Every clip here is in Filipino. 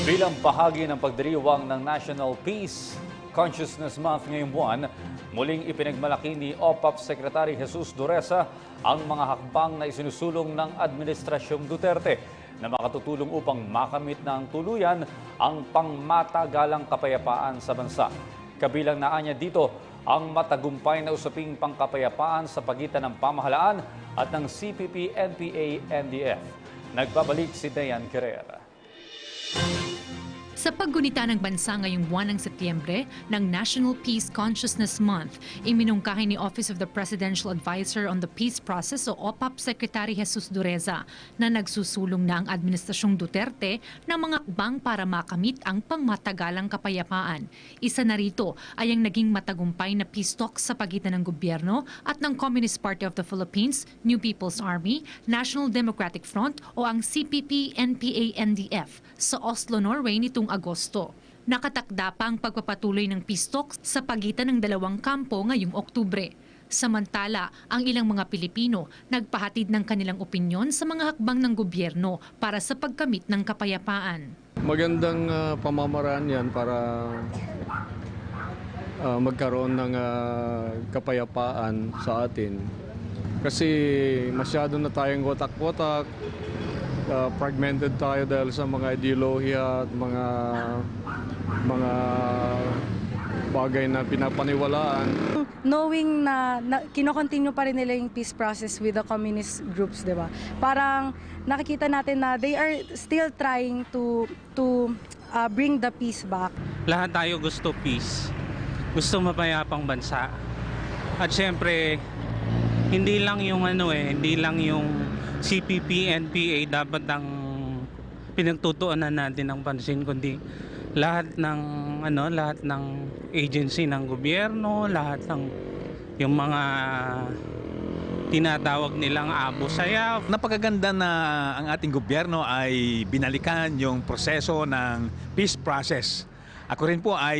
Bilang bahagi ng pagdiriwang ng National Peace Consciousness Month ngayong buwan, muling ipinagmalaki ni OPAP Secretary Jesus Dureza ang mga hakbang na isinusulong ng Administrasyong Duterte na makatutulong upang makamit ng tuluyan ang pangmatagalang kapayapaan sa bansa. Kabilang na niya dito ang matagumpay na usaping pangkapayapaan sa pagitan ng pamahalaan at ng CPP, NPA, NDF. Nagbabalik si Dayan Carrera. Sa paggunita ng bansa ngayong buwan ng Setyembre ng National Peace Consciousness Month, iminungkahi ni Office of the Presidential Advisor on the Peace Process o OPAP Secretary Jesus Dureza na nagsusulong na ang Administrasyong Duterte ng mga hakbang para makamit ang pangmatagalang kapayapaan. Isa na rito ay ang naging matagumpay na peace talks sa pagitan ng gobyerno at ng Communist Party of the Philippines, New People's Army, National Democratic Front o ang CPP, NPA, NDF sa Oslo, Norway nitong Agosto. Nakatakda pa ang pagpapatuloy ng peace talks sa pagitan ng dalawang kampo ngayong Oktubre. Samantala, ang ilang mga Pilipino nagpahatid ng kanilang opinyon sa mga hakbang ng gobyerno para sa pagkamit ng kapayapaan. Magandang pamamaraan yan para magkaroon ng kapayapaan sa atin. Kasi masyado na tayong watak-watak, fragmented tayo dahil sa mga ideolohiya at mga bagay na pinapaniwalaan. Knowing na kino-continue pa rin nila yung peace process with the communist groups, di ba? Parang nakikita natin na they are still trying to bring the peace back. Lahat tayo gusto peace. Gusto mapayapang bansa. At syempre, hindi lang yung hindi lang yung CPP, NPA dapat ang pinagtutuunan natin ng pansin, kundi lahat ng agency ng gobyerno, lahat ng yung mga tinatawag nilang abo-sayaw. Napakaganda na ang ating gobyerno ay binalikan yung proseso ng peace process. Ako rin po ay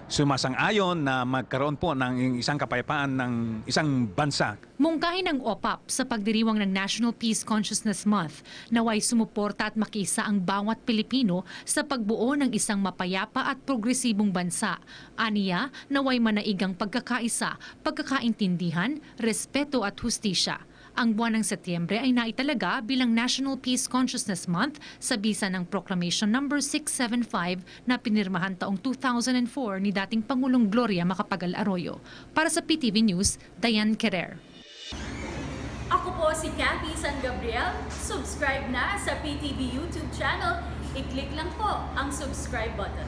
sumasang-ayon na magkaroon po ng isang kapayapaan ng isang bansa. Mungkahi ng OPAP sa pagdiriwang ng National Peace Consciousness Month, naway sumuporta at makiisa ang bawat Pilipino sa pagbuo ng isang mapayapa at progresibong bansa. Aniya, naway manaigang pagkakaisa, pagkakaintindihan, respeto at hustisya. Ang buwan ng Setyembre ay naitalaga bilang National Peace Consciousness Month sa bisa ng Proclamation No. 675 na pinirmahan taong 2004 ni dating Pangulong Gloria Macapagal Arroyo. Para sa PTV News, Dayan Carrera. Ako po si Cathy San Gabriel. Subscribe na sa PTV YouTube channel. I-click lang po ang subscribe button.